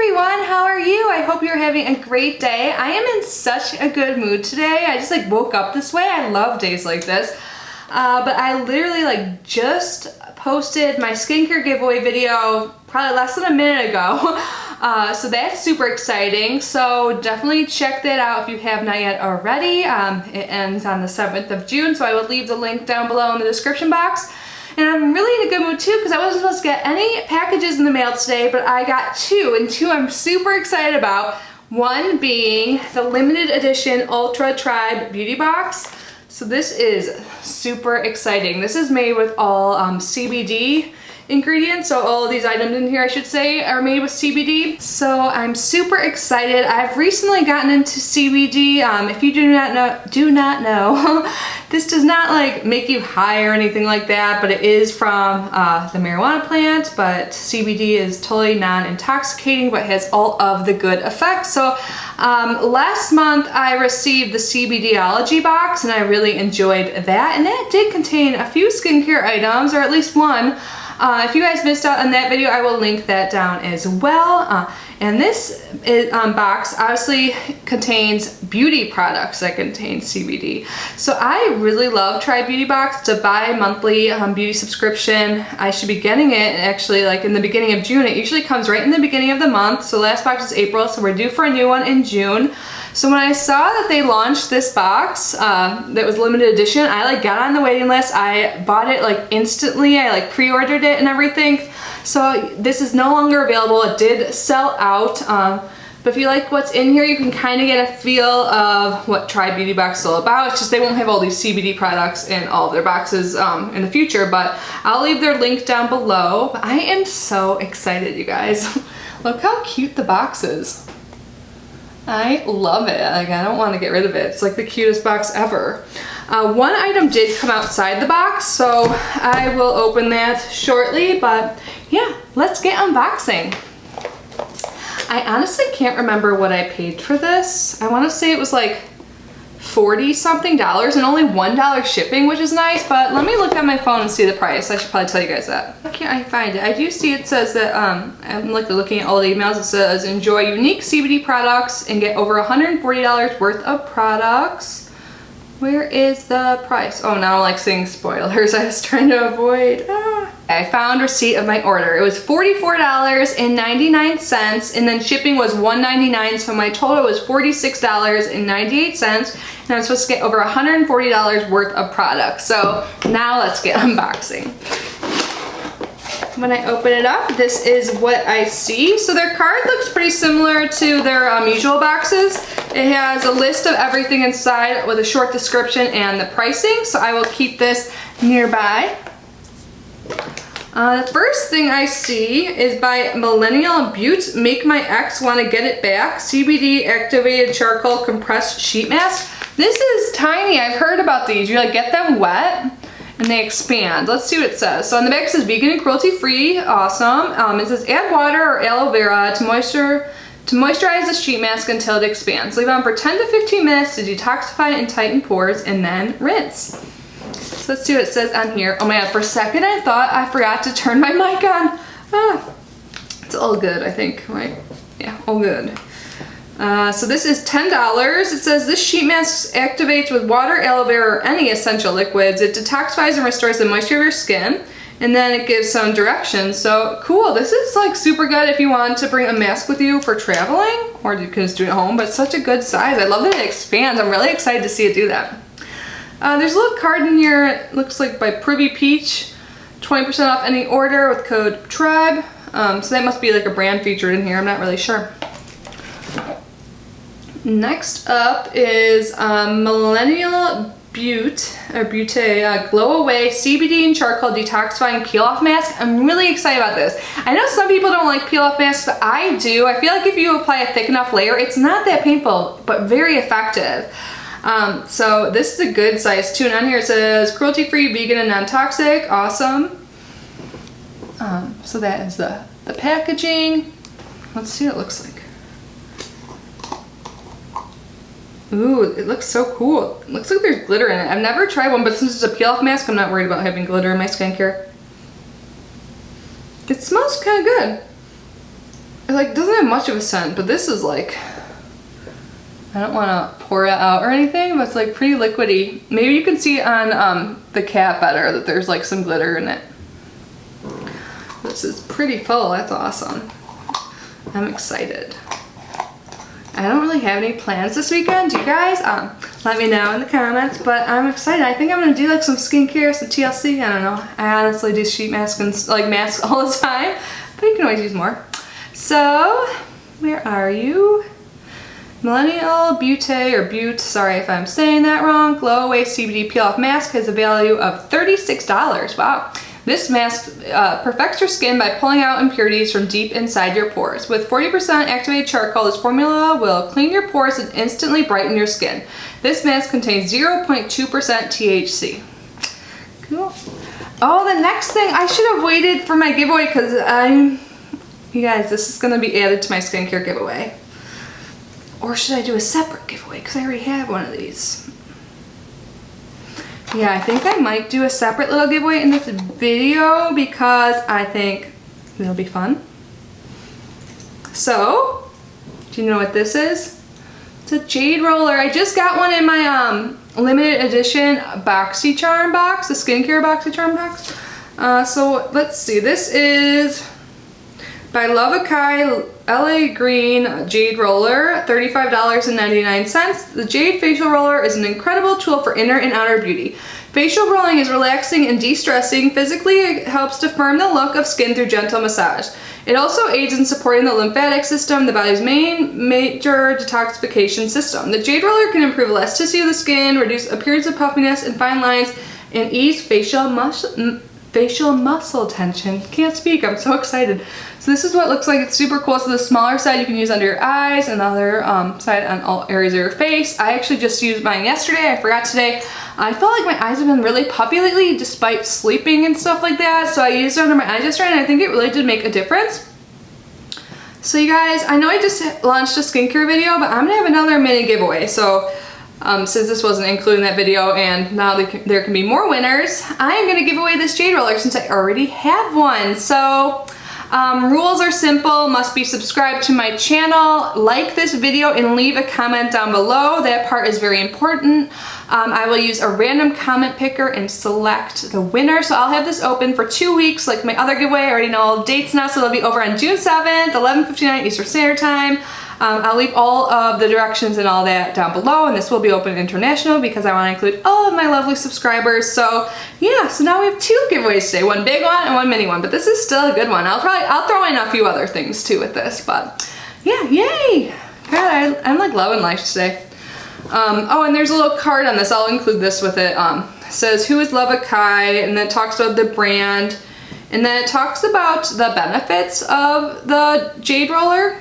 everyone, how are you? I hope you're having a great day. I am in such a good mood today. I just woke up this way. I love days like this. But I literally just posted my skincare giveaway video probably less than a minute ago. So that's super exciting. So definitely check that out if you have not yet already. It ends on the 7th of June, so I will leave the link down below in the description box. And I'm really in a good mood too because I wasn't supposed to get any packages in the mail today, but I got two, and two I'm super excited about. One being the limited edition Ultra Tribe Beauty Box. So this is super exciting. This is made with all CBD ingredients, so all of these items in here, I should say, are made with CBD. So I'm super excited. I've recently gotten into CBD. If you do not know, this does not make you high or anything like that, but it is from the marijuana plant. But CBD is totally non-intoxicating, but has all of the good effects. So last month I received the CBDology box, and I really enjoyed that. And that did contain a few skincare items, or at least one. If you guys missed out on that video, I will link that down as well. And this box obviously contains beauty products that contain CBD. So I really love Tribe Beauty Box. It's a bi-monthly beauty subscription. I should be getting it actually in the beginning of June. It usually comes right in the beginning of the month. So last box is April, so we're due for a new one in June. So when I saw that they launched this box that was limited edition, I got on the waiting list. I bought it instantly. I pre-ordered it and everything. So this is no longer available. It did sell out. But if you like what's in here, you can kind of get a feel of what Tribe Beauty Box is all about. It's just they won't have all these CBD products in all of their boxes in the future, but I'll leave their link down below. But I am so excited, you guys. Look how cute the box is. I love it. I don't want to get rid of it. It's the cutest box ever. One item did come outside the box, so I will open that shortly, but yeah, let's get unboxing. I honestly can't remember what I paid for this. I want to say it was $40 something and only $1 shipping, which is nice, but let me look at my phone and see the price. I should probably tell you guys that. Why can't I find it? I do see it says that, I'm looking at all the emails, it says enjoy unique CBD products and get over $140 worth of products. Where is the price? Oh, now I'm seeing spoilers. I was trying to avoid. I found receipt of my order. It was $44.99, and then shipping was $1.99, so my total was $46.98, and I'm supposed to get over $140 worth of products. So now let's get unboxing. When I open it up, this is what I see. So their card looks pretty similar to their usual boxes. It has a list of everything inside with a short description and the pricing, so I will keep this nearby. The first thing I see is by Millennial Butte, Make My Ex Wanna Get It Back, CBD Activated Charcoal Compressed Sheet Mask. This is tiny. I've heard about these. You get them wet and they expand. Let's see what it says. So on the back it says vegan and cruelty free. Awesome. It says add water or aloe vera to moisturize the sheet mask until it expands. Leave on for 10 to 15 minutes to detoxify and tighten pores, and then rinse. So let's see what it says on here. Oh my god, for a second I thought I forgot to turn my mic on. It's all good, I think, right? Yeah, all good. So this is $10. It says this sheet mask activates with water, aloe vera, or any essential liquids. It detoxifies and restores the moisture of your skin. And then it gives some directions. So cool. This is super good if you want to bring a mask with you for traveling, or you can just do it at home, but it's such a good size. I love that it expands. I'm really excited to see it do that. There's a little card in here. It looks like by Privy Peach. 20% off any order with code TRIBE. So that must be a brand featured in here. I'm not really sure. Next up is Millennial Butte Glow Away CBD and Charcoal Detoxifying Peel Off Mask. I'm really excited about this. I know some people don't like peel off masks, but I do. I feel if you apply a thick enough layer, it's not that painful, but very effective. So this is a good size too. And on here it says cruelty free, vegan, and non-toxic. Awesome. So that is the packaging. Let's see what it looks like. Ooh, it looks so cool. It looks like there's glitter in it. I've never tried one, but since it's a peel-off mask, I'm not worried about having glitter in my skincare. It smells kind of good. it like doesn't have much of a scent, but this is like, I don't want to pour it out or anything, but it's like pretty liquidy. Maybe you can see on the cap better that there's like some glitter in it. This is pretty full. That's awesome. I'm excited. I don't really have any plans this weekend. You guys, let me know in the comments, but I'm excited. I think I'm gonna do like some skincare, some TLC. I don't know. I honestly do sheet masks and like masks all the time, but you can always use more. So, where are you? Millennial Beauty or Butte, sorry if I'm saying that wrong, Glow Away CBD Peel Off Mask has a value of $36. Wow. This mask perfects your skin by pulling out impurities from deep inside your pores. With 40% activated charcoal, this formula will clean your pores and instantly brighten your skin. This mask contains 0.2% THC. Cool. Oh, the next thing, I should have waited for my giveaway because you guys, this is going to be added to my skincare giveaway. Or should I do a separate giveaway because I already have one of these? Yeah, I think I might do a separate little giveaway in this video because I think it'll be fun. So, do you know what this is? It's a Jade Roller. I just got one in my limited edition BoxyCharm box, the skincare BoxyCharm box. So let's see, this is by Lovakai LA Green Jade Roller, $35.99. The Jade Facial Roller is an incredible tool for inner and outer beauty. Facial rolling is relaxing and de-stressing. Physically, it helps to firm the look of skin through gentle massage. It also aids in supporting the lymphatic system, the body's major detoxification system. The Jade Roller can improve elasticity of the skin, reduce appearance of puffiness and fine lines, and ease facial muscle tension. Can't speak, I'm so excited. So this is what it looks like. It's super cool. So the smaller side you can use under your eyes and the other side on all areas of your face. I actually just used mine yesterday. I forgot today. I felt like my eyes have been really puffy lately despite sleeping and stuff like that. So I used it under my eyes yesterday and I think it really did make a difference. So you guys, I know I just launched a skincare video, but I'm gonna have another mini giveaway. So since this wasn't included in that video and now there can be more winners, I am gonna give away this Jade Roller since I already have one. So rules are simple, must be subscribed to my channel, like this video, and leave a comment down below. That part is very important. I will use a random comment picker and select the winner. So I'll have this open for 2 weeks like my other giveaway. I already know all the dates now, so it'll be over on June 7th, 11:59 Eastern Standard Time. I'll leave all of the directions and all that down below, and this will be open international because I want to include all of my lovely subscribers. So yeah, so now we have 2 giveaways today, one big one and one mini one, but this is still a good one. I'll throw in a few other things too with this, but yeah, yay! God, I'm like loving life today. Oh, and there's a little card on this. I'll include this with it. It says, who is Lovakai? And then it talks about the brand. And then it talks about the benefits of the Jade Roller.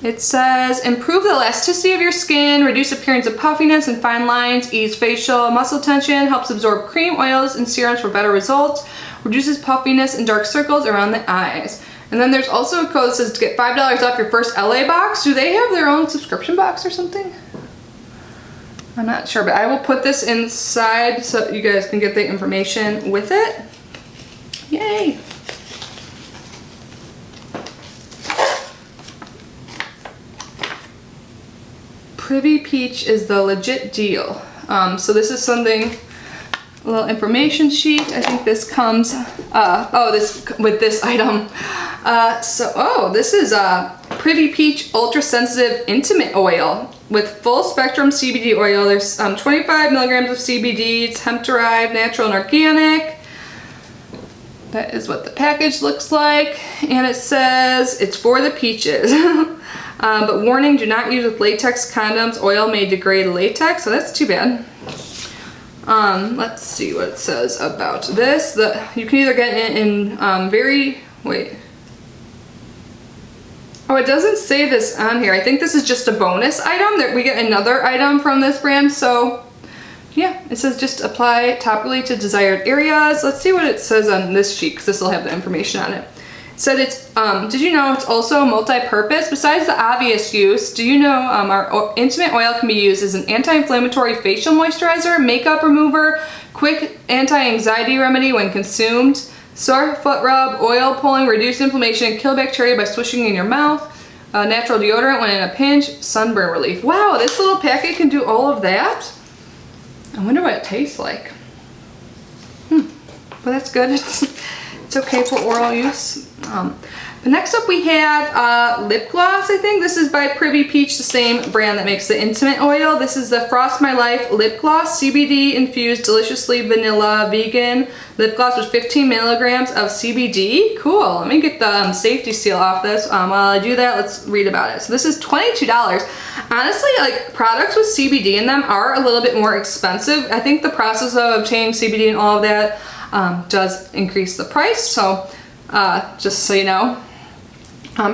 It says, improve the elasticity of your skin, reduce appearance of puffiness and fine lines, ease facial muscle tension, helps absorb cream, oils, and serums for better results, reduces puffiness and dark circles around the eyes. And then there's also a code that says to get $5 off your first LA box. Do they have their own subscription box or something? I'm not sure, but I will put this inside so you guys can get the information with it. Yay! Privy Peach is the legit deal. So this is something, a little information sheet. I think this comes, with this item. This is a Privy Peach Ultra Sensitive Intimate Oil with full spectrum CBD oil. There's 25 milligrams of CBD. It's hemp derived, natural, and organic. That is what the package looks like. And it says it's for the peaches. But warning, do not use with latex condoms. Oil may degrade latex, so that's too bad. Let's see what it says about this. You can either get it in Oh, it doesn't say this on here. I think this is just a bonus item that we get another item from this brand. So yeah, it says just apply topically to desired areas. Let's see what it says on this sheet because this will have the information on it. It said it's, did you know it's also multi-purpose? Besides the obvious use, do you know our intimate oil can be used as an anti-inflammatory facial moisturizer, makeup remover, quick anti-anxiety remedy when consumed, Sore foot rub, oil pulling, reduce inflammation, kill bacteria by swishing in your mouth. Natural deodorant when in a pinch, sunburn relief. Wow, this little packet can do all of that? I wonder what it tastes like. But that's good. It's okay for oral use. But next up we have lip gloss, I think. This is by Privy Peach, the same brand that makes the Intimate Oil. This is the Frost My Life Lip Gloss, CBD infused, deliciously vanilla, vegan lip gloss with 15 milligrams of CBD. Cool, let me get the safety seal off this. While I do that, let's read about it. So this is $22. Honestly, like products with CBD in them are a little bit more expensive. I think the process of obtaining CBD and all of that does increase the price. So just so you know.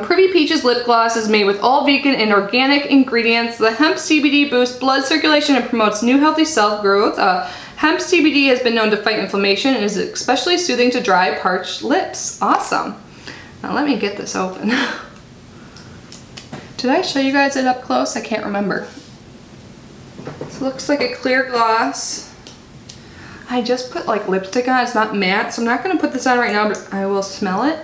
Privy Peach's lip gloss is made with all vegan and organic ingredients. The hemp CBD boosts blood circulation and promotes new healthy cell growth. Hemp CBD has been known to fight inflammation and is especially soothing to dry, parched lips. Awesome. Now let me get this open. Did I show you guys it up close? I can't remember. So it looks like a clear gloss. I just put like lipstick on. It's not matte, so I'm not going to put this on right now, but I will smell it.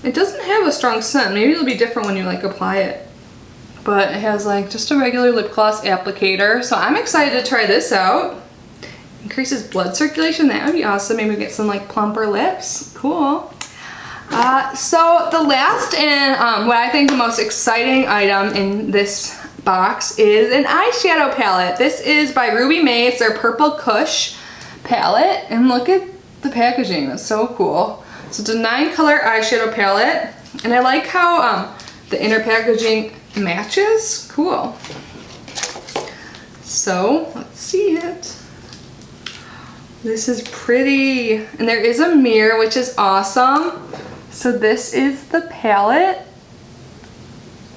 It doesn't have a strong scent. Maybe it'll be different when you like apply it. But it has like just a regular lip gloss applicator. So I'm excited to try this out. Increases blood circulation. That would be awesome. Maybe get some like plumper lips. Cool. So the last and what I think the most exciting item in this box is an eyeshadow palette. This is by Ruby May. It's their Purple Kush palette. And look at the packaging. That's so cool. So it's a 9-color eyeshadow palette, and I like how the inner packaging matches. Cool. So let's see it. This is pretty, and there is a mirror, which is awesome. So this is the palette.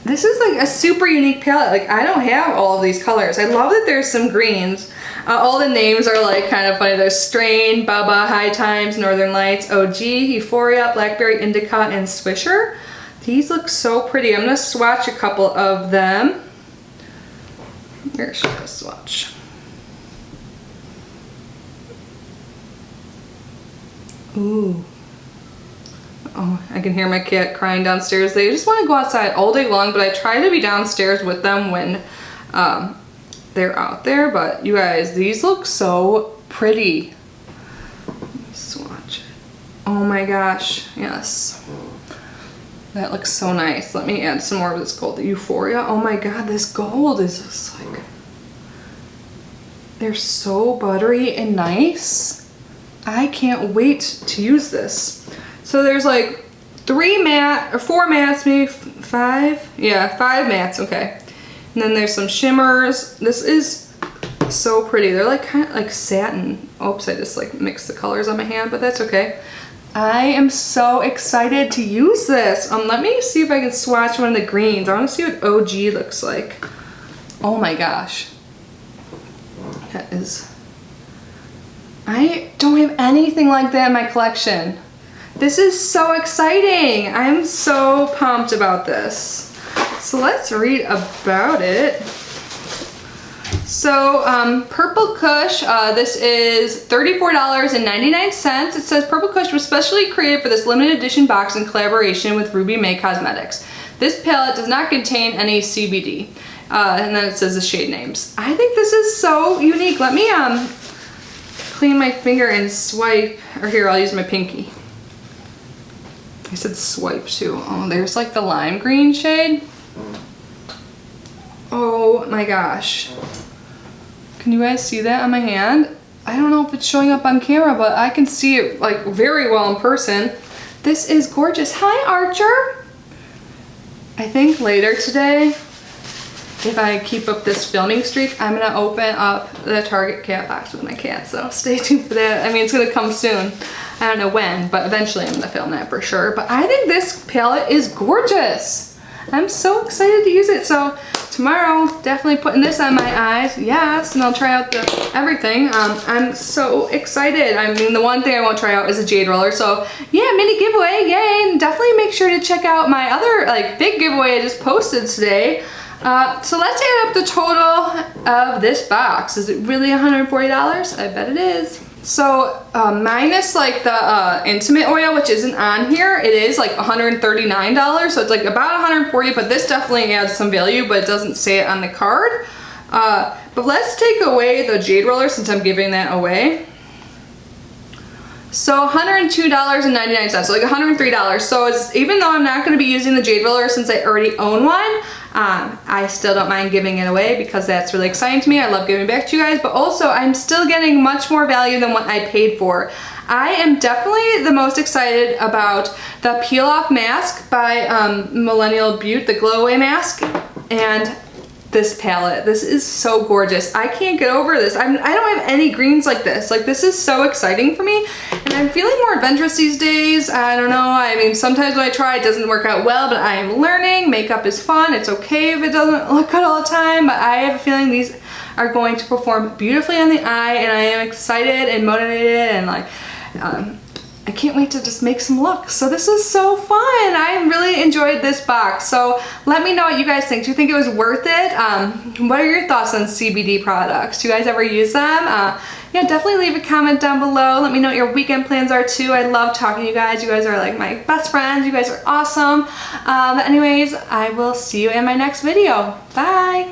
This is like a super unique palette. Like I don't have all of these colors. I love that there's some greens. All the names are like kind of funny. There's Strain, Bubba, High Times, Northern Lights, OG, Euphoria, Blackberry, Indica, and Swisher. These look so pretty. I'm gonna swatch a couple of them. Here's a swatch. Ooh. Oh, I can hear my cat crying downstairs. They just want to go outside all day long, but I try to be downstairs with them when they're out there. But you guys, these look so pretty. Let me swatch it. Oh my gosh, yes. That looks so nice. Let me add some more of this gold. The Euphoria. Oh my god, this gold is just like... They're so buttery and nice. I can't wait to use this. So there's like 4 mattes, maybe 5? Yeah, 5 mattes, okay. And then there's some shimmers. This is so pretty. They're like kind of like satin. Oops, I just like mixed the colors on my hand, but that's okay. I am so excited to use this. Let me see if I can swatch one of the greens. I want to see what OG looks like. Oh my gosh. That is... I don't have anything like that in my collection. This is so exciting. I'm so pumped about this. So let's read about it. So Purple Kush, this is $34.99. It says Purple Kush was specially created for this limited edition box in collaboration with Ruby May Cosmetics. This palette does not contain any CBD. And then it says the shade names. I think this is so unique. Let me clean my finger and swipe. Or here, I'll use my pinky. I said swipe too. Oh, there's like the lime green shade. Oh my gosh. Can you guys see that on my hand? I don't know if it's showing up on camera, but I can see it like very well in person. This is gorgeous. Hi, Archer. I think later today, if I keep up this filming streak, I'm gonna open up the Target cat box with my cat, so stay tuned for that. I mean, it's gonna come soon. I don't know when, but eventually I'm gonna film that for sure. But I think this palette is gorgeous. I'm so excited to use it. So tomorrow, definitely putting this on my eyes. Yes, and I'll try out everything. I'm so excited. I mean, the one thing I won't try out is a Jade Roller. So yeah, mini giveaway, yay. And definitely make sure to check out my other like big giveaway I just posted today. So let's add up the total of this box. Is it really $140? I bet it is. So minus like the intimate oil, which isn't on here, it is like $139. So it's like about $140, but this definitely adds some value, but it doesn't say it on the card. But let's take away the Jade Roller since I'm giving that away. So $102.99, so like $103. So it's, even though I'm not going to be using the Jade Roller since I already own one, I still don't mind giving it away because that's really exciting to me. I love giving back to you guys, but also I'm still getting much more value than what I paid for. I am definitely the most excited about the Peel Off Mask by Millennial Beauty, the Glow Away Mask, and this palette. This is so gorgeous. I can't get over this. I don't have any greens like this. Like, this is so exciting for me, and I'm feeling more adventurous these days. I don't know. I mean, sometimes when I try, it doesn't work out well, but I am learning. Makeup is fun. It's okay if it doesn't look good all the time, but I have a feeling these are going to perform beautifully on the eye, and I am excited and motivated, and like, I can't wait to just make some looks. So this is so fun. I really enjoyed this box. So let me know what you guys think. Do you think it was worth it? What are your thoughts on CBD products? Do you guys ever use them? Yeah, definitely leave a comment down below. Let me know what your weekend plans are too. I love talking to you guys. You guys are like my best friends. You guys are awesome. But anyways, I will see you in my next video. Bye.